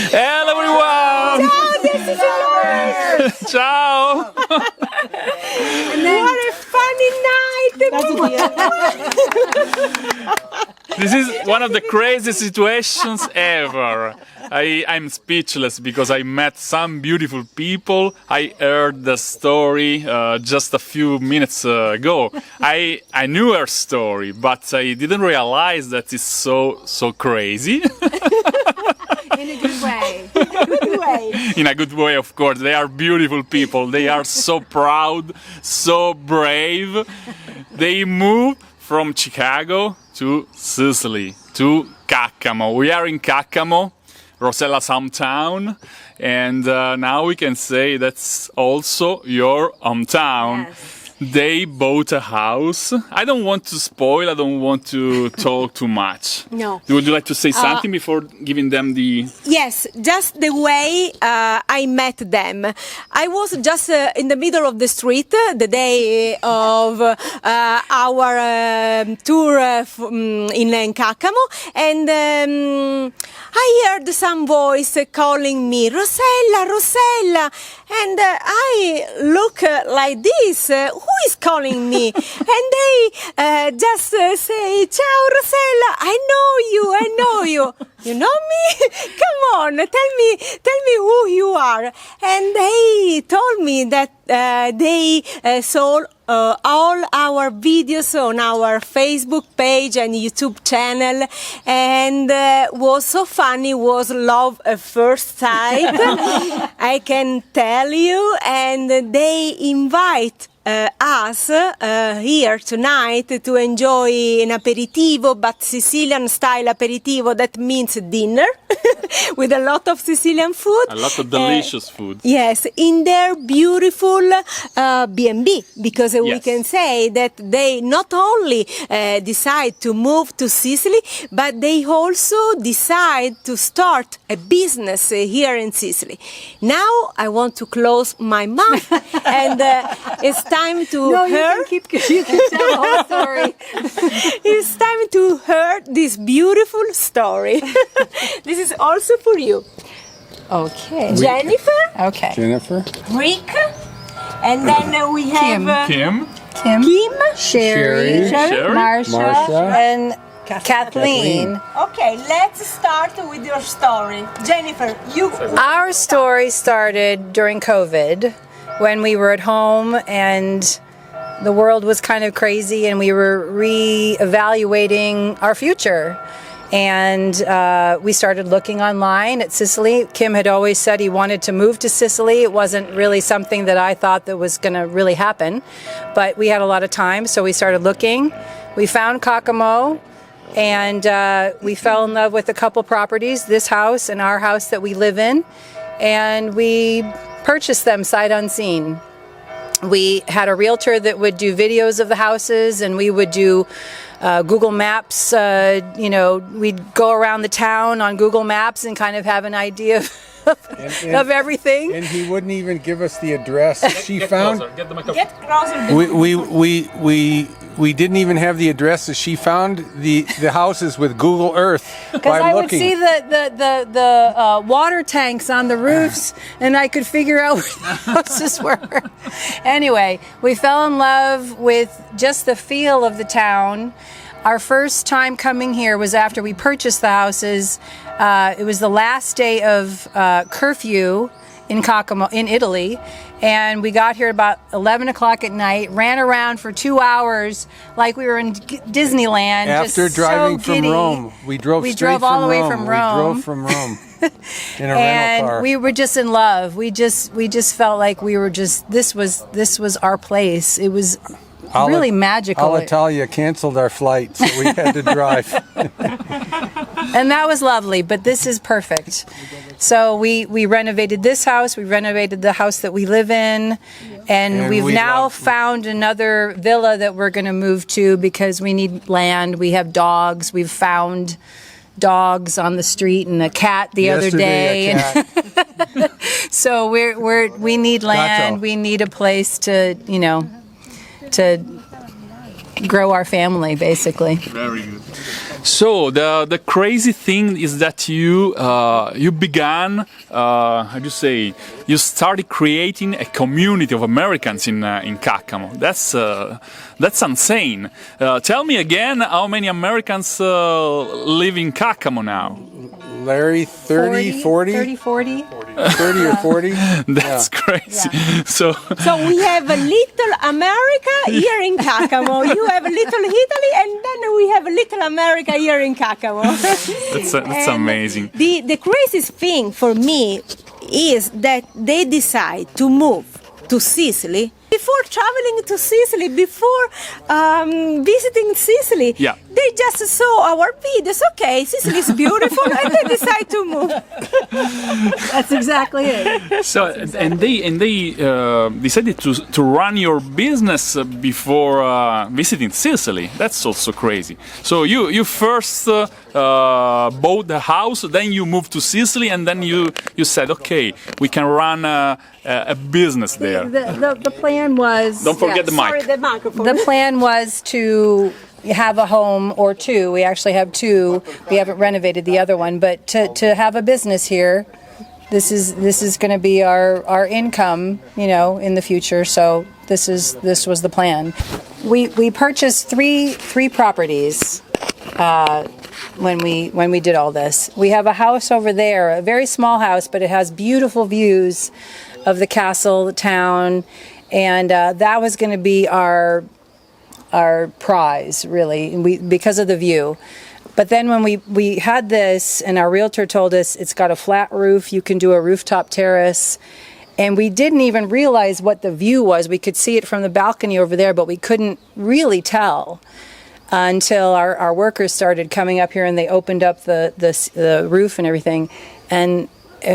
Hello everyone! Ciao, this is Lovers! Ciao! What a funny night! This is one of the craziest situations ever. I'm speechless because I met some beautiful people. I heard the story just a few minutes ago. I knew her story, but I didn't realize that it's so crazy. In a good way. In a good way. In a good way, of course. They are beautiful people. They are so proud, so brave. They moved from Chicago to Sicily, to Caccamo. We are in Caccamo, Rosella's hometown, and now we can say that's also your hometown. Yes. They bought a house. I don't want to spoil, I don't want to talk too much. No. Would you like to say something before giving them the... Yes, just the way I met them. I was just in the middle of the street the day of our tour in Caccamo, and I heard some voice calling me, Rosella, Rosella, and I look like this. Who is calling me? And they just say, ciao Rosella, I know you. You know me? Come on, tell me who you are. And they told me that they saw all our videos on our Facebook page and YouTube channel, and was so funny, was love at first sight. I can tell you, and they invite us here tonight to enjoy an aperitivo, but Sicilian style aperitivo, that means dinner with a lot of Sicilian food. A lot of delicious food. Yes, in their beautiful B&B, because we Yes. can say that they not only decide to move to Sicily, but they also decide to start a business here in Sicily. Now I want to close my mouth, and it's time to hear. You can tell the whole story. It's time to hear this beautiful story. This is also for you, Okay. Jennifer, Okay. Jennifer, Rick, and then we have Kim? Kim, Kim. Sherry, Sherry? Marsha, and Kathleen. Okay, let's start with your story. Jennifer, you. Our story started during COVID when we were at home and the world was kind of crazy and we were re-evaluating our future. And we started looking online at Sicily. Kim had always said he wanted to move to Sicily. It wasn't really something that I thought that was going to really happen, but we had a lot of time, so we started looking. We found Caccamo, and we fell in love with a couple properties, this house and our house that we live in, and we purchased them sight unseen. We had a realtor that would do videos of the houses, and we would do Google Maps. We'd go around the town on Google Maps and kind of have an idea of everything. and he wouldn't even give us the address. She found. Closer, get the microphone. Get closer. We didn't even have the addresses. She found the houses with Google Earth Because by I would looking. see the water tanks on the roofs, and I could figure out where the houses were. Anyway, we fell in love with just the feel of the town. Our first time coming here was after we purchased the houses. It was the last day of curfew in Caccamo, in Italy, and we got here about 11 o'clock at night, ran around for 2 hours like we were in Disneyland. After just driving so from giddy. Rome, we drove all the way from Rome. We drove from Rome in a rental And car. we were just in love. We just felt like we were just this was our place. It was really magical. Alitalia canceled our flight, so we had to drive. And that was lovely, but this is perfect. So we renovated this house, we renovated the house that we live in, and we've now found another villa that we're going to move to because we need land. We have dogs. We've found dogs on the street and a cat the other day. A cat. So we need land. Gato. We need a place to grow our family, basically. Very good. So the crazy thing is that you began, how do you say, you started creating a community of Americans in Caccamo. That's insane. Tell me again, how many Americans live in Caccamo now? Larry, 30, 40? 30, 40. 30 or 40? That's crazy. Yeah. So we have a little America here in Caccamo. You have a little Italy, and then we have a little America here in Caccamo. that's amazing. The craziest thing for me is that they decide to move to Sicily. Before traveling to Sicily, before visiting Sicily, Yeah. they just saw our videos. Okay, Sicily is beautiful, and they decide to move. That's exactly it. So and they decided to run your business before visiting Sicily. That's also crazy. So you first bought the house, then you moved to Sicily, and then you said, okay, we can run a business there. The plan was... Don't forget the mic. Sorry, the microphone. The plan was to have a home or two. We actually have two. We haven't renovated the other one, but to have a business here. This is going to be our income, in the future. So this was the plan. We purchased three properties when we did all this. We have a house over there, a very small house, but it has beautiful views of the castle, the town, and that was going to be our prize, really, because of the view. But then when we had this, and our realtor told us it's got a flat roof, you can do a rooftop terrace, and we didn't even realize what the view was. We could see it from the balcony over there, but we couldn't really tell until our workers started coming up here and they opened up the roof and everything, and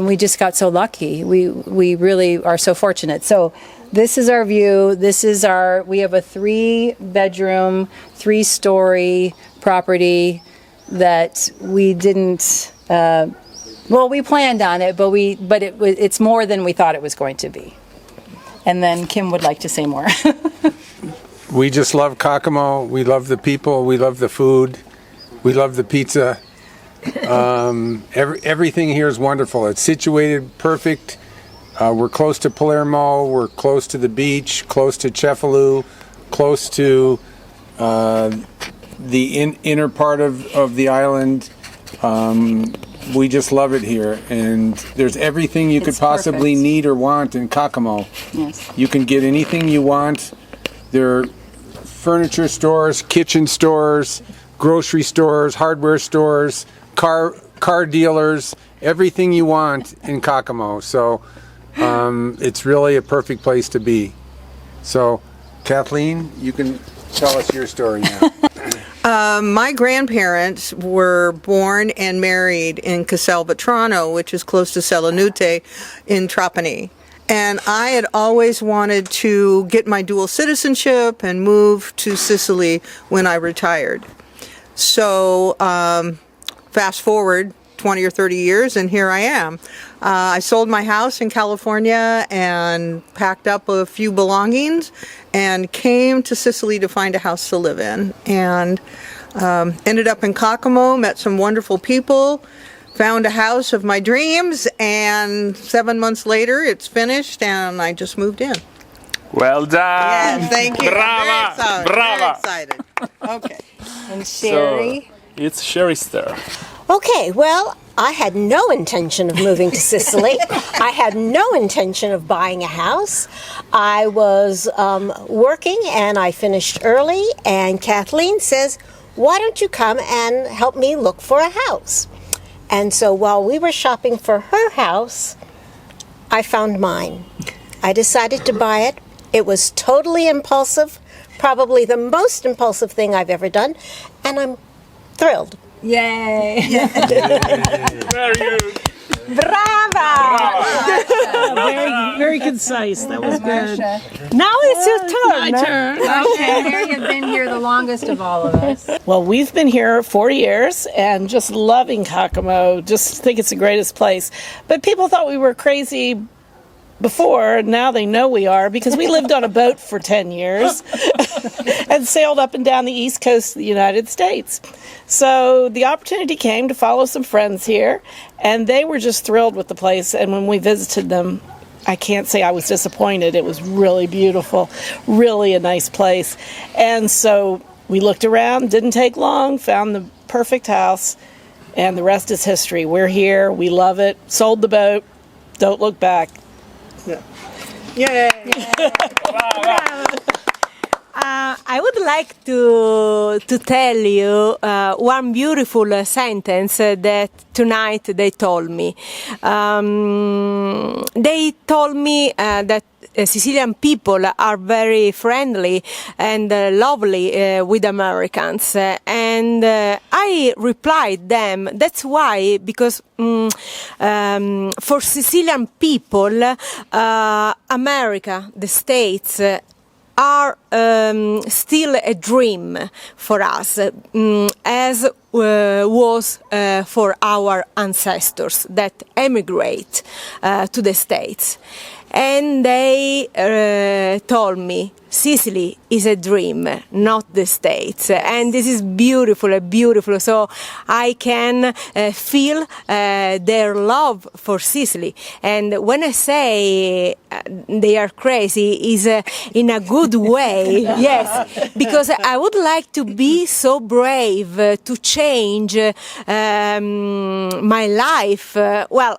we just got so lucky. We really are so fortunate. So this is our view. We have a 3-bedroom, 3-story property that we didn't, we planned on it, but it's more than we thought it was going to be. And then Kim would like to say more. We just love Caccamo. We love the people. We love the food. We love the pizza. Everything here is wonderful. It's situated perfect. We're close to Palermo. We're close to the beach, close to Cefalù, close to the inner part of the island. We just love it here, and there's everything you could possibly need or want in Caccamo. Yes. You can get anything you want. There are furniture stores, kitchen stores, grocery stores, hardware stores, car dealers, everything you want in Caccamo. So it's really a perfect place to be. So Kathleen, you can tell us your story now. My grandparents were born and married in Castelvetrano, which is close to Selinute in Trapani. And I had always wanted to get my dual citizenship and move to Sicily when I retired. So fast forward 20 or 30 years, and here I am. I sold my house in California and packed up a few belongings and came to Sicily to find a house to live in. And ended up in Caccamo, met some wonderful people, found a house of my dreams, and 7 months later it's finished and I just moved in. Well done. Yes, thank you. Brava. I'm very excited. Okay. And Sherry? So, it's Sherry's turn. Okay, well, I had no intention of moving to Sicily. I had no intention of buying a house. I was working and I finished early, and Kathleen says, why don't you come and help me look for a house? And so while we were shopping for her house, I found mine. I decided to buy it. It was totally impulsive, probably the most impulsive thing I've ever done, and I'm thrilled. Yay! Very good. Brava! Very concise. That was good. Now it's your turn. My turn. Okay, Mary has been here the longest of all of us. Well, we've been here 4 years and just loving Caccamo. Just think it's the greatest place. But people thought we were crazy before. Now they know we are because we lived on a boat for 10 years and sailed up and down the east coast of the United States. So the opportunity came to follow some friends here, and they were just thrilled with the place. And when we visited them, I can't say I was disappointed. It was really beautiful, really a nice place. And so we looked around, didn't take long, found the perfect house, and the rest is history. We're here, we love it, sold the boat, don't look back. Yay! I would like to tell you one beautiful sentence that tonight they told me. They told me that Sicilian people are very friendly and lovely with Americans, and I replied them, that's why, because for Sicilian people, America, the States, are still a dream for us, as was for our ancestors that emigrate to the States. And they told me, Sicily is a dream, not the States. And this is beautiful, beautiful. So I can feel their love for Sicily. And when I say they are crazy, is in a good way, yes. Because I would like to be so brave to change my life. Well,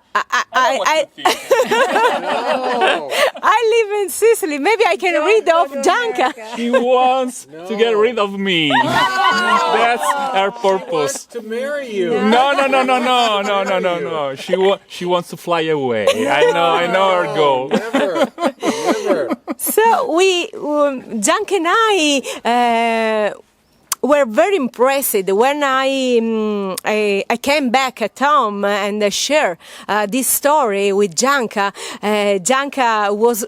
I live in Sicily. Maybe I can read off Gianca. She wants to get rid of me. That's her purpose. To marry you. No. She wants to fly away. I know her goal. Never. So Gianca and I were very impressed when I came back at home and shared this story with Gianca. Gianca was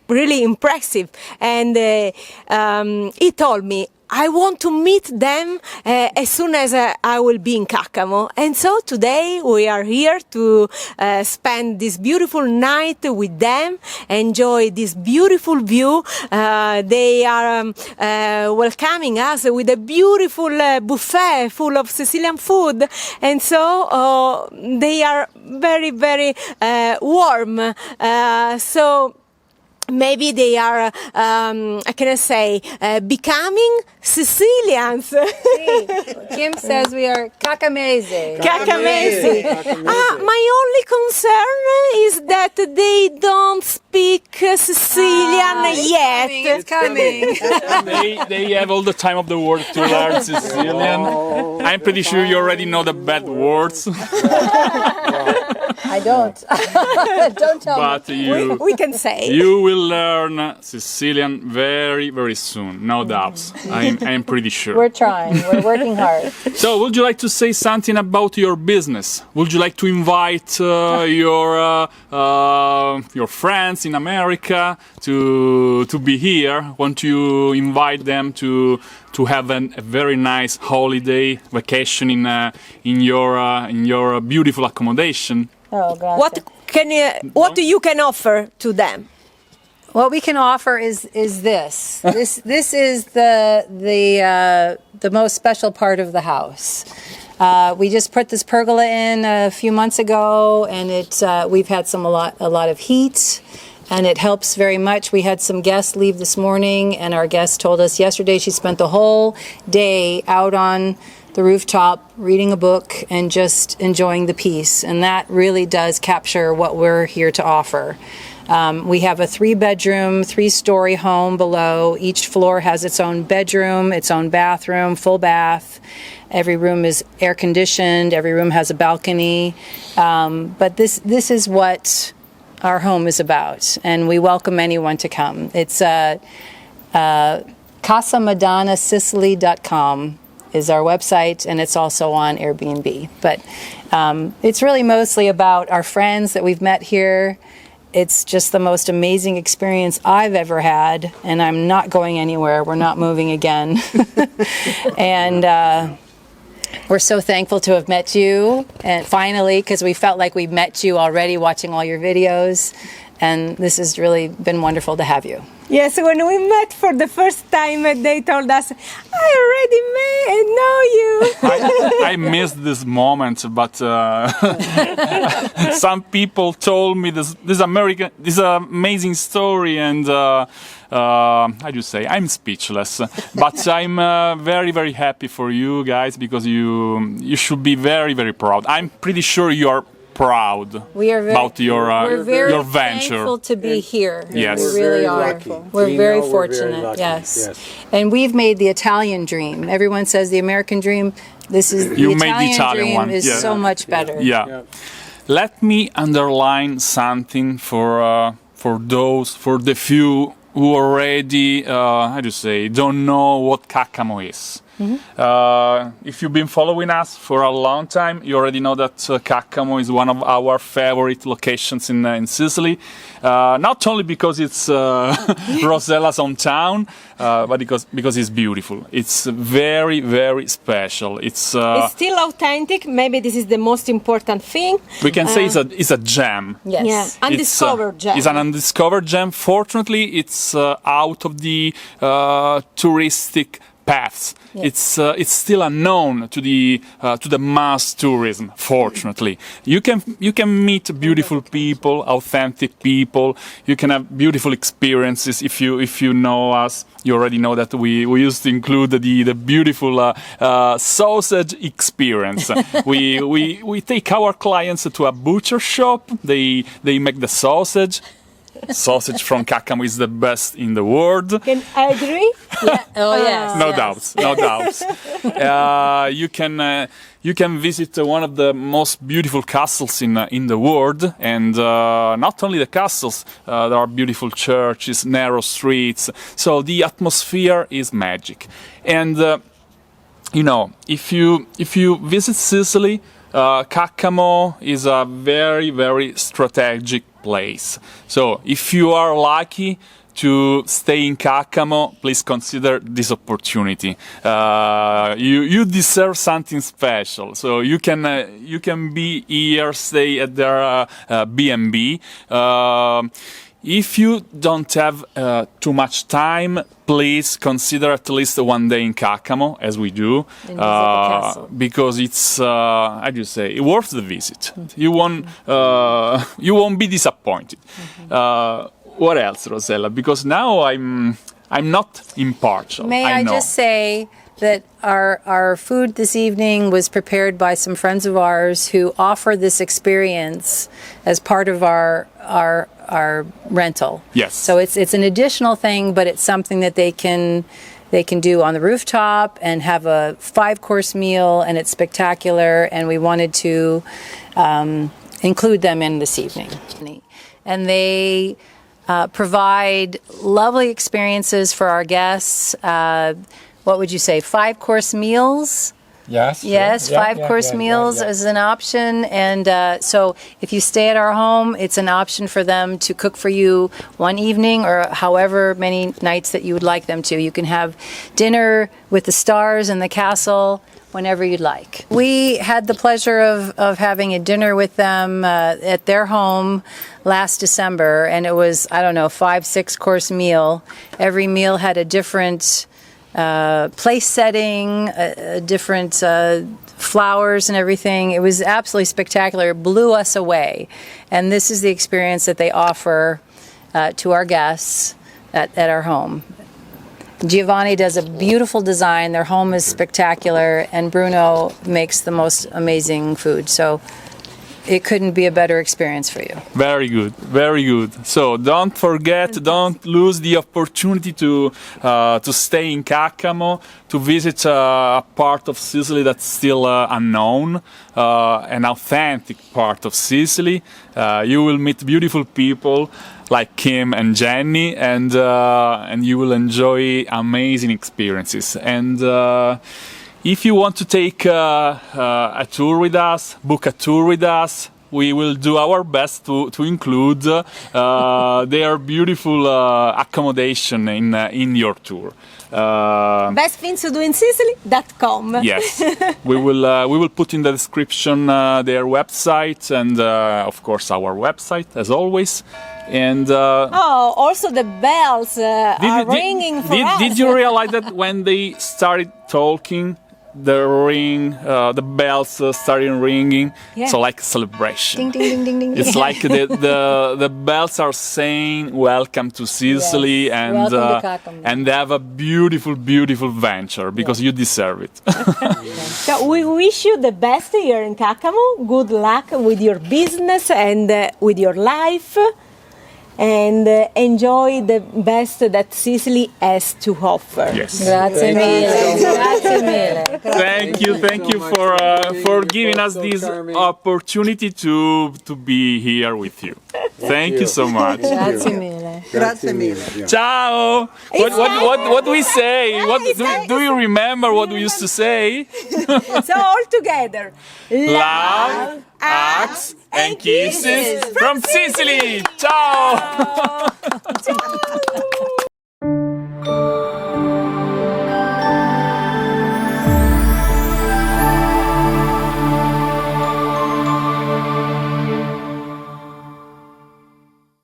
really impressive, and he told me, I want to meet them as soon as I will be in Caccamo. And so today we are here to spend this beautiful night with them, enjoy this beautiful view. They are welcoming us with a beautiful buffet full of Sicilian food. And so they are very, very warm. So maybe they are, becoming Sicilians. Kim says we are Caccamese. Caccamese. My only concern is that they don't speak Sicilian yet. It's coming. They have all the time of the world to learn Sicilian. I'm pretty sure you already know the bad words. I don't. Don't tell But me. We can say. you will learn Sicilian very, very soon, no doubts. I'm pretty sure. We're trying. We're working hard. So, would you like to say something about your business? Would you like to invite your friends in America to be here? Want you invite them to have a very nice holiday vacation in your beautiful accommodation? Oh God. What you can offer to them? What we can offer is this. This is the most special part of the house. We just put this pergola in a few months ago, and we've had a lot of heat, and it helps very much. We had some guests leave this morning, and our guest told us yesterday she spent the whole day out on the rooftop reading a book and just enjoying the peace, and that really does capture what we're here to offer. We have a 3-bedroom, 3-story home below. Each floor has its own bedroom, its own bathroom, full bath. Every room is air conditioned. Every room has a balcony. But this is what our home is about, and we welcome anyone to come. It's CasaMadonnaSicily.com is our website, and it's also on Airbnb. But it's really mostly about our friends that we've met here. It's just the most amazing experience I've ever had, and I'm not going anywhere. We're not moving again. And we're so thankful to have met you, and finally, because we felt like we met you already watching all your videos. and this has really been wonderful to have you. Yes, when we met for the first time, they told us, I already know you. I missed this moment, but some people told me this amazing story, and how do you say? I'm speechless. But I'm very, very happy for you guys, because you should be very, very proud. I'm pretty sure you are proud We are very, about we're very your venture. thankful to be here. Yes. We We're really very are. lucky. We're We very know we're very fortunate. lucky. Yes. Yes. And we've made the Italian dream. Everyone says the American dream. This is the You made the Italian Italian dream one, is yeah. so much better. Yeah. Yeah. Let me underline something for the few who already, how do you say, don't know what Caccamo is. If you've been following us for a long time, you already know that Caccamo is one of our favorite locations in Sicily. Not only because it's Rosella's hometown, but because it's beautiful. It's very, very special. It's still authentic. Maybe this is the most important thing. We can say it's a gem. Yes. Yeah, undiscovered gem. It's an undiscovered gem. Fortunately, it's out of the touristic paths. Yes. It's still unknown to the mass tourism. Fortunately, you can meet beautiful people, authentic people. You can have beautiful experiences. If you know us, you already know that we used to include the beautiful sausage experience. we take our clients to a butcher shop. They make the sausage. Sausage from Caccamo is the best in the world. Can I agree? Yeah. Oh yes. No yes. doubts, no doubts. You can visit one of the most beautiful castles in the world, and not only the castles. There are beautiful churches, narrow streets. So the atmosphere is magic. And if you visit Sicily, Caccamo is a very, very strategic place. So if you are lucky to stay in Caccamo, please consider this opportunity. You deserve something special. So you can be here, stay at their B&B. If you don't have too much time, please consider at least one day in Caccamo, as we do, And visit the castle. because it's how do you say, worth the visit. You won't be disappointed. What else, Rosella? Because now I'm not impartial. May I know. just say that our food this evening was prepared by some friends of ours who offer this experience as part of our rental. Yes. So it's an additional thing, but it's something that they can do on the rooftop and have a 5-course meal, and it's spectacular. And we wanted to include them in this evening. And they provide lovely experiences for our guests. What would you say, 5-course meals? Yes. Yes, 5-course meals is an option. And so if you stay at our home, it's an option for them to cook for you one evening or however many nights that you would like them to. You can have dinner with the stars in the castle whenever you'd like. We had the pleasure of having a dinner with them at their home last December, and it was, 5-6-course meal. Every meal had a different place setting, different flowers and everything. It was absolutely spectacular. It blew us away. And this is the experience that they offer to our guests at our home. Giovanni does a beautiful design. Their home is spectacular, and Bruno makes the most amazing food. So it couldn't be a better experience for you. Very good, very good. So don't forget, don't lose the opportunity to stay in Caccamo, to visit a part of Sicily that's still unknown, an authentic part of Sicily. You will meet beautiful people like Kim and Jenny, and you will enjoy amazing experiences. And if you want to take a tour with us, book a tour with us, we will do our best to include their beautiful accommodation in your tour. Best things to do in Sicily.com. Yes, we will put in the description their website and of course our website as always. And Also the bells are ringing for us. did you realize that when they started talking, the bells started ringing? Yeah. So like a celebration. Ding, ding, ding, ding, ding. It's like the bells are saying welcome to Sicily, Yes, and welcome to Caccamo. and have a beautiful venture because you deserve it. So we wish you the best here in Caccamo. Good luck with your business and with your life. And enjoy the best that Sicily has to offer. Yes. Grazie mille. Grazie mille. Thank you for giving us this opportunity to be here with you. Thank you so much. Grazie mille. Grazie mille. Ciao. What do we say? What do you remember what we used to say? So all together, Love, hugs, and kisses from Sicily. Ciao. Ciao.